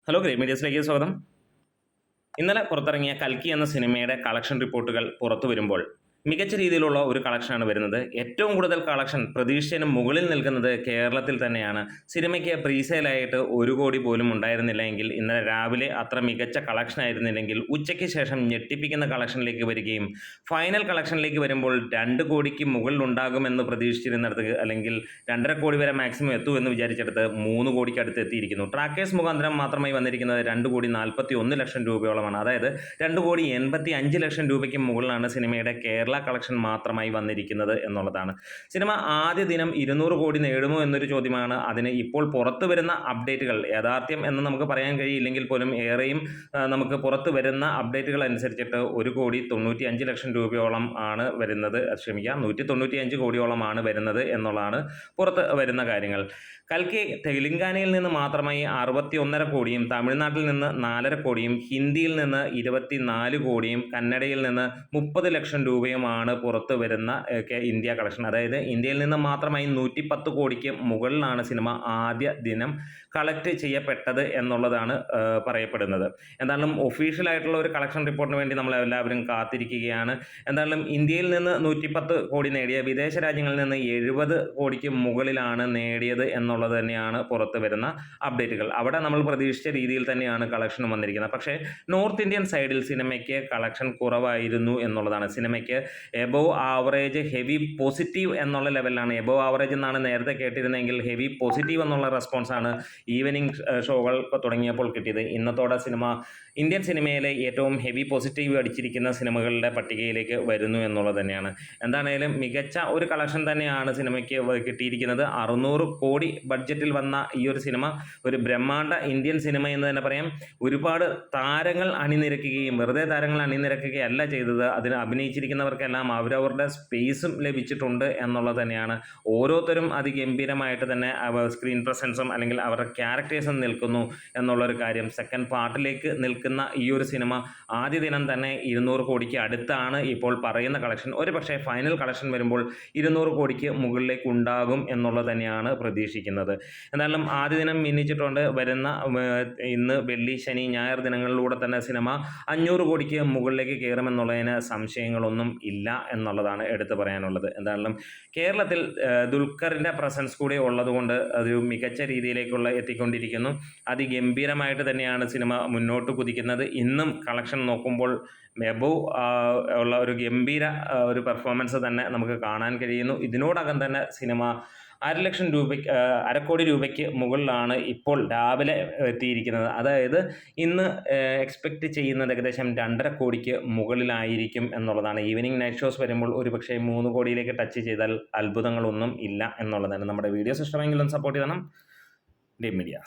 Hello great മീഡിയസിലേക്ക് സ്വാഗതം. ഇന്നലെ പുറത്തിറങ്ങിയ കൽക്കി എന്ന സിനിമയുടെ കളക്ഷൻ റിപ്പോർട്ടുകൾ പുറത്തു വരുമ്പോൾ മികച്ച രീതിയിലുള്ള ഒരു കളക്ഷനാണ് വരുന്നത്. ഏറ്റവും കൂടുതൽ കളക്ഷൻ പ്രതീക്ഷിച്ചതിന് മുകളിൽ നിൽക്കുന്നത് കേരളത്തിൽ തന്നെയാണ്. സിനിമയ്ക്ക് പ്രീസെയിലായിട്ട് 1 കോടി പോലും ഉണ്ടായിരുന്നില്ല എങ്കിൽ ഇന്നലെ രാവിലെ അത്ര മികച്ച കളക്ഷൻ ആയിരുന്നില്ലെങ്കിൽ ഉച്ചയ്ക്ക് ശേഷം ഞെട്ടിപ്പിക്കുന്ന കളക്ഷനിലേക്ക് വരികയും ഫൈനൽ കളക്ഷനിലേക്ക് വരുമ്പോൾ 2 കോടിക്ക് മുകളിൽ ഉണ്ടാകുമെന്ന് പ്രതീക്ഷിച്ചിരുന്നിടത്ത് അല്ലെങ്കിൽ 2.5 കോടി വരെ മാക്സിമം എത്തുമെന്ന് വിചാരിച്ചെടുത്ത് 3 കോടിക്ക് അടുത്ത് എത്തിയിരിക്കുന്നു. ട്രാക്കേഴ്സ് മുഖാന്തരം മാത്രമായി വന്നിരിക്കുന്നത് 2 കോടി 41 ലക്ഷം രൂപയോളമാണ്. അതായത് 2 കോടി 85 ലക്ഷം രൂപയ്ക്ക് മുകളിലാണ് സിനിമയുടെ കേരള കളക്ഷൻ മാത്രമായി വന്നിരിക്കുന്നത് എന്നുള്ളതാണ്. സിനിമ ആദ്യ ദിനം 200 കോടി നേടുമോ എന്നൊരു ചോദ്യമാണ്. അതിന് ഇപ്പോൾ പുറത്തു വരുന്ന അപ്ഡേറ്റുകൾ യാഥാർത്ഥ്യം എന്ന് നമുക്ക് പറയാൻ കഴിയില്ലെങ്കിൽ പോലും ഏറെയും നമുക്ക് പുറത്തു വരുന്ന അപ്ഡേറ്റുകൾ അനുസരിച്ചിട്ട് 1 കോടി 95 ലക്ഷം രൂപയോളം ആണ് വരുന്നത്. 195 കോടിയോളമാണ് വരുന്നത് എന്നുള്ളതാണ് പുറത്ത് വരുന്ന കാര്യങ്ങൾ. കൽക്കി തെലുങ്കാനയിൽ നിന്ന് മാത്രമായി 61.5 കോടിയും തമിഴ്നാട്ടിൽ നിന്ന് 4.5 കോടിയും ഹിന്ദിയിൽ നിന്ന് 24 കോടിയും കന്നഡയിൽ നിന്ന് 30 ലക്ഷം രൂപയുമാണ് പുറത്തു വരുന്ന ഇന്ത്യ കളക്ഷൻ. അതായത് ഇന്ത്യയിൽ നിന്ന് മാത്രമായി 110 കോടിക്ക് മുകളിലാണ് സിനിമ ആദ്യ ദിനം കളക്ട് ചെയ്യപ്പെട്ടത് എന്നുള്ളതാണ് പറയപ്പെടുന്നത്. എന്തായാലും ഒഫീഷ്യലായിട്ടുള്ള ഒരു കളക്ഷൻ റിപ്പോർട്ടിന് വേണ്ടി നമ്മൾ എല്ലാവരും കാത്തിരിക്കുകയാണ്. എന്തായാലും ഇന്ത്യയിൽ നിന്ന് 110 കോടി നേടിയ വിദേശ രാജ്യങ്ങളിൽ നിന്ന് 70 കോടിക്ക് മുകളിലാണ് നേടിയത് എന്നുള്ളത് തന്നെയാണ് പുറത്ത് വരുന്ന അപ്ഡേറ്റുകൾ. അവിടെ നമ്മൾ പ്രതീക്ഷിച്ച രീതിയിൽ തന്നെയാണ് കളക്ഷൻ വന്നിരിക്കുന്നത്. പക്ഷേ നോർത്ത് ഇന്ത്യൻ സൈഡിൽ സിനിമയ്ക്ക് കളക്ഷൻ കുറവായിരുന്നു എന്നുള്ളതാണ്. സിനിമയ്ക്ക് എബോവ് ആവറേജ് ഹെവി പോസിറ്റീവ് എന്നുള്ള ലെവലിലാണ്. എബോവ് ആവറേജ് എന്നാണ് നേരത്തെ കേട്ടിരുന്നെങ്കിൽ ഹെവി പോസിറ്റീവ് എന്നുള്ള റെസ്പോൺസാണ് ഈവനിങ് ഷോകൾ തുടങ്ങിയപ്പോൾ കിട്ടിയത്. ഇന്നത്തോടെ സിനിമ ഇന്ത്യൻ സിനിമയിലെ ഏറ്റവും ഹെവി പോസിറ്റീവ് അടിച്ചിരിക്കുന്ന സിനിമകളുടെ പട്ടികയിലേക്ക് വരുന്നു എന്നുള്ളത് തന്നെയാണ്. എന്താണേലും മികച്ച ഒരു കളക്ഷൻ തന്നെയാണ് സിനിമയ്ക്ക് കിട്ടിയിരിക്കുന്നത്. 600 കോടി ബഡ്ജറ്റിൽ വന്ന ഈ ഒരു സിനിമ ഒരു ബ്രഹ്മാണ്ഡ ഇന്ത്യൻ സിനിമ എന്ന് തന്നെ പറയാം. ഒരുപാട് താരങ്ങൾ അണിനിരക്കുകയും വെറുതെ താരങ്ങൾ അണിനിരക്കുകയല്ല ചെയ്തത്. അതിന് അഭിനയിച്ചിരിക്കുന്നവർക്കെല്ലാം അവരവരുടെ സ്പേസും ലഭിച്ചിട്ടുണ്ട് എന്നുള്ളത് തന്നെയാണ്. ഓരോരുത്തരും അതിഗംഭീരമായിട്ട് തന്നെ സ്ക്രീൻ പ്രസൻസും അല്ലെങ്കിൽ അവരുടെ ക്യാരക്ടേഴ്സും നിൽക്കുന്നു എന്നുള്ളൊരു കാര്യം. സെക്കൻഡ് പാർട്ടിലേക്ക് നിൽക്കുന്ന ഈ ഒരു സിനിമ ആദ്യ ദിനം തന്നെ 200 കോടിക്ക് അടുത്താണ് ഇപ്പോൾ പറയുന്ന കളക്ഷൻ. ഒരു പക്ഷേ ഫൈനൽ കളക്ഷൻ വരുമ്പോൾ 200 കോടിക്ക് മുകളിലേക്ക് ഉണ്ടാകും എന്നുള്ളത് തന്നെയാണ് പ്രതീക്ഷിക്കുന്നത്. എന്തായാലും ആദ്യ ദിനം മിന്നിച്ചിട്ടുണ്ട്. വരുന്ന ഇന്ന് വെള്ളി ശനി ഞായർ ദിനങ്ങളിലൂടെ തന്നെ സിനിമ 500 കോടിക്ക് മുകളിലേക്ക് കയറുമെന്നുള്ളതിന് സംശയങ്ങളൊന്നും ഇല്ല എന്നുള്ളതാണ് എടുത്തു പറയാനുള്ളത്. എന്തായാലും കേരളത്തിൽ ദുൽഖറിൻ്റെ പ്രസൻസ് കൂടി ഉള്ളതുകൊണ്ട് അതൊരു മികച്ച രീതിയിലേക്കുള്ള എത്തിക്കൊണ്ടിരിക്കുന്നു. അതിഗംഭീരമായിട്ട് തന്നെയാണ് സിനിമ മുന്നോട്ട് കുതിക്കുന്നത്. ഇന്നും കളക്ഷൻ നോക്കുമ്പോൾ എബോവ് ഉള്ള ഒരു ഗംഭീര ഒരു പെർഫോമൻസ് തന്നെ നമുക്ക് കാണാൻ കഴിയുന്നു. ഇതിനോടകം തന്നെ സിനിമ 1 കോടി രൂപയ്ക്ക് മുകളിലാണ് ഇപ്പോൾ രാവിലെ എത്തിയിരിക്കുന്നത്. അതായത് ഇന്ന് എക്സ്പെക്റ്റ് ചെയ്യുന്നത് ഏകദേശം 2.5 കോടിക്ക് മുകളിലായിരിക്കും എന്നുള്ളതാണ്. ഈവനിങ് നൈറ്റ് ഷോസ് വരുമ്പോൾ ഒരുപക്ഷെ 3 കോടിയിലേക്ക് ടച്ച് ചെയ്താൽ അത്ഭുതങ്ങളൊന്നും ഇല്ല എന്നുള്ളതാണ്. നമ്മുടെ വീഡിയോസ് ഇഷ്ടമെങ്കിലും സപ്പോർട്ട് ചെയ്യണം. Great media.